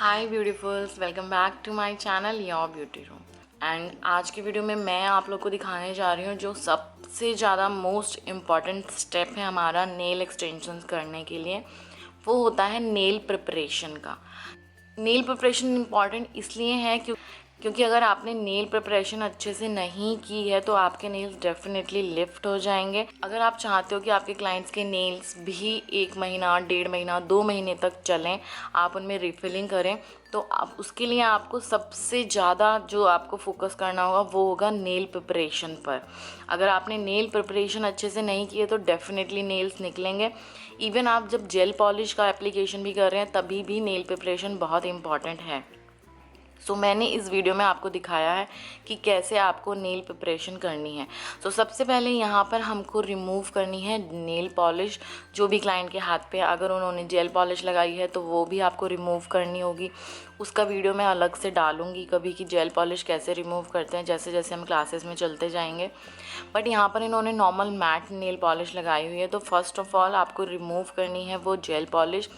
Hi beautifuls, welcome back to my channel your beauty room. And आज की video में मैं आप लोग को दिखाने जा रही हूँ जो सबसे ज़्यादा मोस्ट इम्पॉर्टेंट स्टेप है हमारा नेल एक्सटेंशंस करने के लिए। वो होता है नेल प्रिपरेशन का। नेल प्रिपरेशन इम्पॉर्टेंट इसलिए है क्योंकि अगर आपने नेल प्रिपरेशन अच्छे से नहीं की है तो आपके नेल्स डेफिनेटली लिफ्ट हो जाएंगे। अगर आप चाहते हो कि आपके क्लाइंट्स के नेल्स भी 1 महीना, 1.5 महीना, 2 महीने तक चलें, आप उनमें रिफिलिंग करें, तो आप उसके लिए आपको सबसे ज़्यादा जो आपको फोकस करना होगा वो होगा नेल प्रिपरेशन पर। अगर आपने नेल प्रिपरेशन अच्छे से नहीं की है तो डेफिनेटली नेल्स निकलेंगे। इवन आप जब जेल पॉलिश का एप्लीकेशन भी कर रहे हैं तभी भी नेल प्रिपरेशन बहुत इंपॉर्टेंट है। सो मैंने इस वीडियो में आपको दिखाया है कि कैसे आपको नेल प्रिपरेशन करनी है। सबसे पहले यहाँ पर हमको रिमूव करनी है नेल पॉलिश। जो भी क्लाइंट के हाथ पे अगर उन्होंने जेल पॉलिश लगाई है तो वो भी आपको रिमूव करनी होगी। उसका वीडियो मैं अलग से डालूंगी कभी कि जेल पॉलिश कैसे रिमूव करते हैं, जैसे जैसे हम क्लासेस में चलते जाएंगे। बट यहाँ पर इन्होंने नॉर्मल मैट नेल पॉलिश लगाई हुई है, तो फर्स्ट ऑफ ऑल आपको रिमूव करनी है वो जेल पॉलिश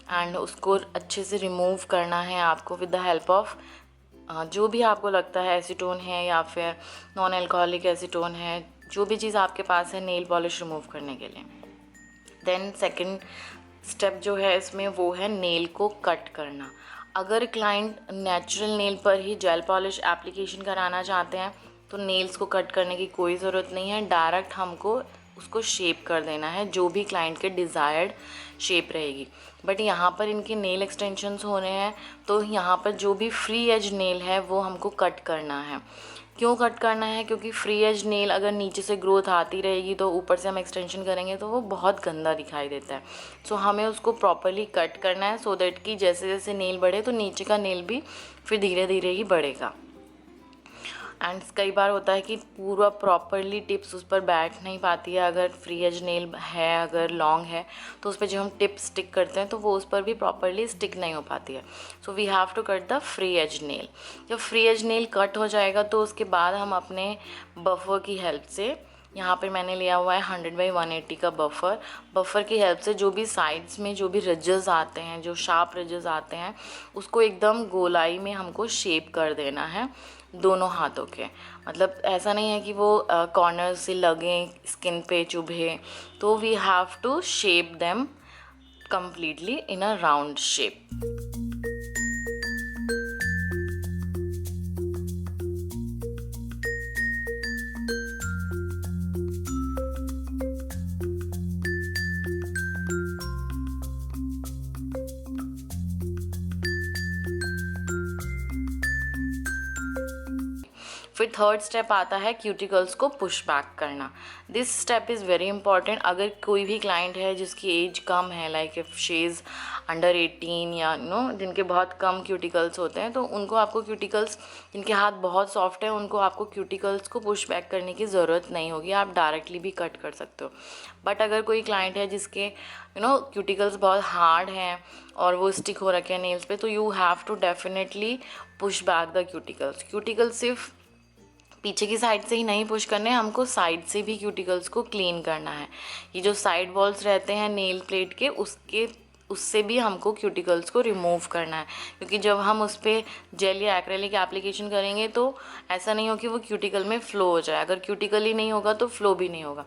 एंड उसको अच्छे से रिमूव करना है आपको विद द हेल्प ऑफ जो भी आपको लगता है एसीटोन है या फिर नॉन अल्कोहलिक एसीटोन है, जो भी चीज़ आपके पास है नेल पॉलिश रिमूव करने के लिए। देन सेकंड स्टेप जो है इसमें वो है नेल को कट करना। अगर क्लाइंट नेचुरल नेल पर ही जेल पॉलिश एप्लीकेशन कराना चाहते हैं तो नेल्स को कट करने की कोई ज़रूरत नहीं है, डायरेक्ट हमको उसको शेप कर देना है जो भी क्लाइंट के डिज़ायर्ड शेप रहेगी। बट यहाँ पर इनके नेल एक्सटेंशंस होने हैं तो यहाँ पर जो भी फ्री एज नेल है वो हमको कट करना है। क्यों कट करना है? क्योंकि फ्री एज नेल अगर नीचे से ग्रोथ आती रहेगी तो ऊपर से हम एक्सटेंशन करेंगे तो वो बहुत गंदा दिखाई देता है। हमें उसको प्रॉपरली कट करना है सो दैट कि जैसे जैसे नेल बढ़े तो नीचे का नेल भी फिर धीरे धीरे ही बढ़ेगा। एंड कई बार होता है कि पूरा प्रॉपरली टिप्स उस पर बैठ नहीं पाती है। अगर फ्री एज नेल है, अगर लॉन्ग है तो उस पर जो हम टिप स्टिक करते हैं तो वो उस पर भी प्रॉपरली स्टिक नहीं हो पाती है। We have to cut the free edge nail. जब फ्री एज नेल कट हो जाएगा तो उसके बाद हम अपने बफर की हेल्प से, यहाँ पे मैंने लिया हुआ है 100/180 का बफर की हेल्प से जो भी साइड्स में जो भी रिजेस आते हैं, जो शार्प रिजेस आते हैं, उसको एकदम गोलाई में हमको शेप कर देना है दोनों हाथों के। मतलब ऐसा नहीं है कि वो कॉर्नर से लगें, स्किन पे चुभे, तो we have to shape them completely in a round shape। फिर थर्ड स्टेप आता है क्यूटिकल्स को पुश बैक करना। This step is very important. अगर कोई भी क्लाइंट है जिसकी एज कम है, like if she is under 18 या जिनके बहुत कम क्यूटिकल्स होते हैं, तो उनको आपको क्यूटिकल्स, जिनके हाथ बहुत सॉफ्ट है उनको आपको क्यूटिकल्स को पुश बैक करने की ज़रूरत नहीं होगी, आप डायरेक्टली भी कट कर सकते हो। बट अगर कोई क्लाइंट है जिसके क्यूटिकल्स बहुत हार्ड हैं और वो स्टिक हो रखे हैं नेल्स पे, तो you have to definitely push back the cuticles सिर्फ पीछे की साइड से ही नहीं पुश करने, हमको साइड से भी क्यूटिकल्स को क्लीन करना है। ये जो साइड वॉल्स रहते हैं नेल प्लेट के, उससे भी हमको क्यूटिकल्स को रिमूव करना है। क्योंकि जब हम उस पर जेल या एक्रेलिक एप्लीकेशन करेंगे तो ऐसा नहीं हो कि वो क्यूटिकल में फ़्लो हो जाए। अगर क्यूटिकल ही नहीं होगा तो फ़्लो भी नहीं होगा।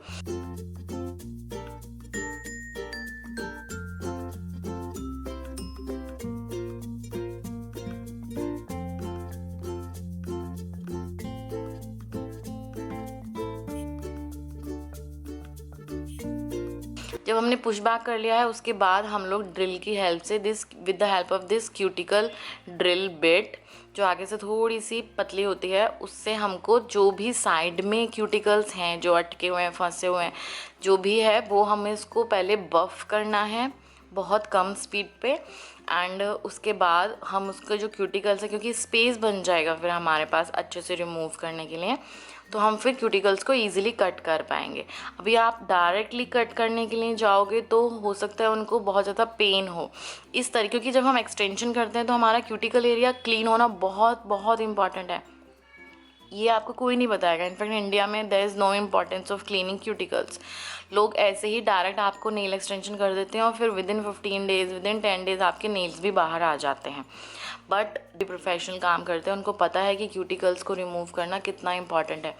जब हमने पुश बैक कर लिया है उसके बाद हम लोग ड्रिल की हेल्प से with the help of this cuticle drill bit, जो आगे से थोड़ी सी पतली होती है, उससे हमको जो भी साइड में क्यूटिकल्स हैं जो अटके हुए हैं, फंसे हुए हैं, जो भी है वो हमें इसको पहले बफ़ करना है बहुत कम स्पीड पे। एंड उसके बाद हम उसका जो क्यूटिकल्स है, क्योंकि स्पेस बन जाएगा फिर हमारे पास अच्छे से रिमूव करने के लिए, तो हम फिर क्यूटिकल्स को ईजिली कट कर पाएंगे। अभी आप डायरेक्टली कट करने के लिए जाओगे तो हो सकता है उनको बहुत ज़्यादा पेन हो इस तरीके, क्योंकि जब हम एक्सटेंशन करते हैं तो हमारा क्यूटिकल एरिया क्लीन होना बहुत बहुत इंपॉर्टेंट है। ये आपको कोई नहीं बताएगा। इनफैक्ट इंडिया में there is no importance of cleaning cuticles. लोग ऐसे ही डायरेक्ट आपको नेल एक्सटेंशन कर देते हैं और फिर विदिन 15 डेज़, विदिन 10 डेज़ आपके नेल्स भी बाहर आ जाते हैं। बट जो प्रोफेशनल काम करते हैं उनको पता है कि क्यूटिकल्स को रिमूव करना कितना इंपॉर्टेंट है।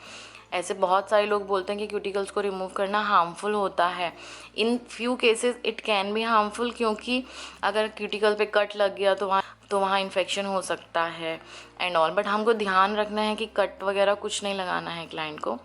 ऐसे बहुत सारे लोग बोलते हैं कि क्यूटिकल्स को रिमूव करना हार्मफुल होता है। In few cases it can be harmful, क्योंकि अगर क्यूटिकल पे कट लग गया तो वहाँ इन्फेक्शन हो सकता है एंड ऑल। बट हमको ध्यान रखना है कि कट वगैरह कुछ नहीं लगाना है क्लाइंट को।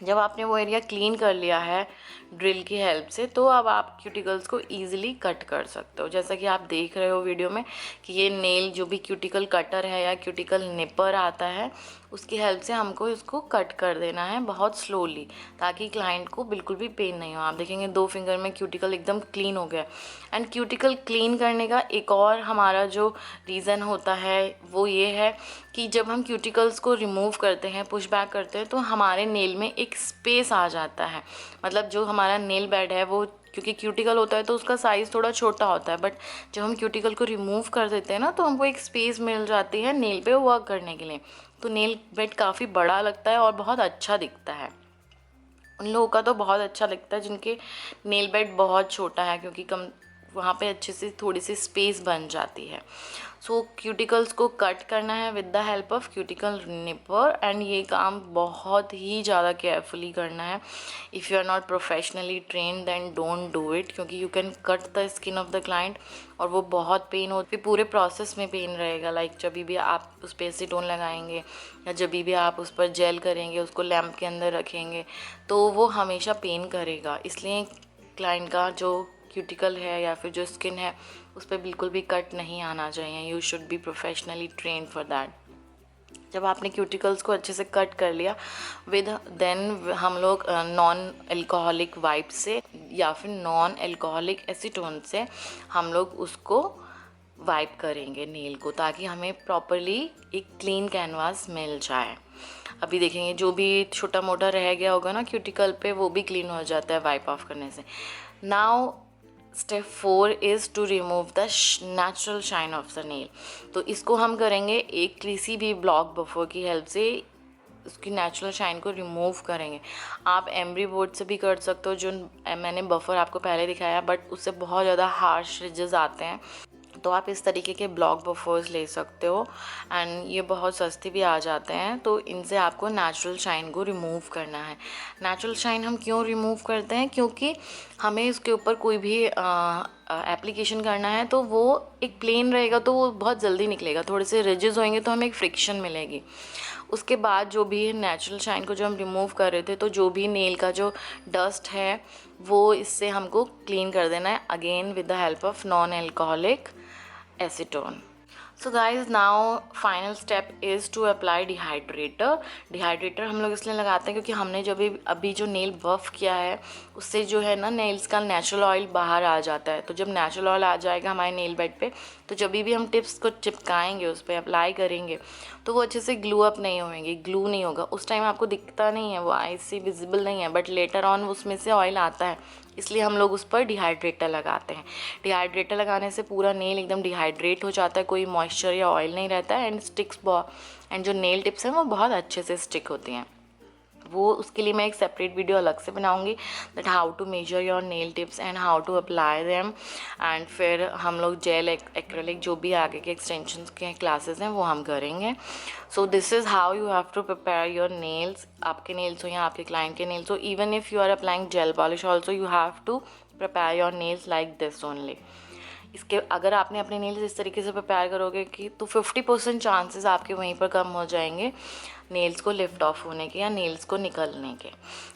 जब आपने वो एरिया क्लीन कर लिया है ड्रिल की हेल्प से, तो अब आप क्यूटिकल्स को ईजिली कट कर सकते हो। जैसा कि आप देख रहे हो वीडियो में कि ये नेल जो भी क्यूटिकल कटर है या क्यूटिकल निपर आता है, उसकी हेल्प से हमको इसको कट कर देना है बहुत स्लोली, ताकि क्लाइंट को बिल्कुल भी पेन नहीं हो। आप देखेंगे 2 फिंगर में क्यूटिकल एकदम क्लीन हो गया। एंड क्यूटिकल क्लीन करने का एक और हमारा जो रीज़न होता है वो ये है कि जब हम क्यूटिकल्स को रिमूव करते हैं, पुश बैक करते हैं, तो हमारे नेल में एक स्पेस आ जाता है। मतलब जो हमारा नेल बेड है वो, क्योंकि क्यूटिकल होता है तो उसका साइज़ थोड़ा छोटा होता है, बट जब हम क्यूटिकल को रिमूव कर देते हैं ना, तो हमको एक स्पेस मिल जाती है नेल पे वर्क करने के लिए। तो नेल बेड काफ़ी बड़ा लगता है और बहुत अच्छा दिखता है। उन लोगों का तो बहुत अच्छा लगता है जिनके नेल बेड बहुत छोटा है, क्योंकि कम वहाँ पे अच्छे से थोड़ी सी स्पेस बन जाती है। सो क्यूटिकल्स को कट करना है with the help of cuticle nipper, and ये काम बहुत ही ज़्यादा केयरफुली करना है। If you are not professionally trained then don't do it, क्योंकि you can cut the skin of the client और वो बहुत पेन हो, फिर पूरे प्रोसेस में पेन रहेगा। लाइक जब भी आप उस पर एसीटोन लगाएंगे या जब भी आप उस पर जेल करेंगे, उसको लैम्प के अंदर रखेंगे, तो वो हमेशा पेन करेगा। इसलिए क्लाइंट का जो क्यूटिकल है या फिर जो स्किन है उस पर बिल्कुल भी कट नहीं आना चाहिए। You should be professionally trained for that. जब आपने क्यूटिकल्स को अच्छे से कट कर लिया देन हम लोग नॉन अल्कोहलिक वाइप से या फिर नॉन अल्कोहलिक एसीटोन से हम लोग उसको वाइप करेंगे नेल को, ताकि हमें प्रॉपरली एक क्लीन कैनवास मिल जाए। अभी देखेंगे जो भी छोटा मोटा रह गया होगा ना क्यूटिकल पे, वो भी क्लीन हो जाता है वाइप ऑफ करने से। Now step 4 is to remove the natural shine of the nail. तो इसको हम करेंगे एक किसी भी ब्लॉक बफर की हेल्प से, उसकी नेचुरल शाइन को रिमूव करेंगे। आप एम्ब्री बोर्ड से भी कर सकते हो, जो मैंने बफर आपको पहले दिखाया, बट उससे बहुत ज़्यादा हार्श रिजेस आते हैं। तो आप इस तरीके के ब्लॉक बफर्स ले सकते हो एंड ये बहुत सस्ते भी आ जाते हैं। तो इनसे आपको नेचुरल शाइन को रिमूव करना है। नेचुरल शाइन हम क्यों रिमूव करते हैं? क्योंकि हमें इसके ऊपर कोई भी एप्लीकेशन करना है तो वो एक प्लेन रहेगा तो वो बहुत जल्दी निकलेगा। थोड़े से रिजेस होंगे तो हमें एक फ्रिक्शन मिलेगी। उसके बाद जो भी नेचुरल शाइन को जो हम रिमूव कर रहे थे, तो जो भी नेल का जो डस्ट है वो इससे हमको क्लीन कर देना है, again with the help of non alcoholic acetone. So guys now final step is to apply dehydrator. Dehydrator हम लोग इसलिए लगाते हैं क्योंकि हमने जब अभी जो नेल बफ किया है उससे जो है ना नेल्स का नेचुरल ऑयल बाहर आ जाता है। तो जब नेचुरल ऑयल आ जाएगा हमारे नेल बेड पे, तो जब भी हम टिप्स को चिपकाएंगे, उस पर अप्लाई करेंगे, तो वो अच्छे से ग्लू अप नहीं होंगे, ग्लू नहीं होगा। उस टाइम आपको दिखता नहीं है, वो आई से विजिबल नहीं है, बट लेटर ऑन उसमें से ऑयल आता है, इसलिए हम लोग उस पर डिहाइड्रेटर लगाते हैं। डिहाइड्रेटर लगाने से पूरा नेल एकदम डिहाइड्रेट हो जाता है, कोई मॉइस्चर या ऑयल नहीं रहता है एंड एंड जो नेल टिप्स हैं वो बहुत अच्छे से स्टिक होती हैं। वो उसके लिए मैं एक सेपरेट वीडियो अलग से बनाऊंगी, that how to measure your nail tips and how to apply them. And फिर हम लोग जेल एक्रेलिक जो भी आगे के एक्सटेंशन के क्लासेस हैं वो हम करेंगे। So this is how you have to prepare your nails. आपके नेल्स हो या आपके क्लाइंट के नेल्स हो, even if you are applying gel polish also you have to prepare your nails like this only. इसके अगर आपने अपने नेल्स इस तरीके से प्रिपेयर करोगे कि तो 50% चांसेस आपके वहीं पर कम हो जाएंगे नेल्स को लिफ्ट ऑफ होने के या नेल्स को निकलने के।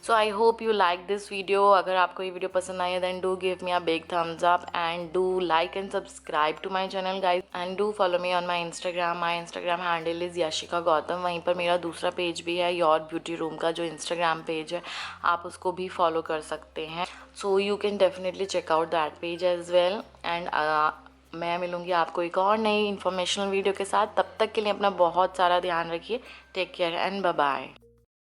So I hope you like this video. अगर आपको ये वीडियो पसंद आई है then do give me a big thumbs up and do like and subscribe to my channel guys and do follow me on my Instagram. My Instagram handle is Yashika Gautam. वहीं पर मेरा दूसरा पेज भी है, योर ब्यूटी रूम का जो Instagram page है, आप उसको भी फॉलो कर सकते हैं। So you can definitely check out that page as well. And मैं मिलूँगी आपको एक और नई इन्फॉर्मेशनल वीडियो के साथ। तब तक के लिए अपना बहुत सारा ध्यान रखिए। Take care and bye bye.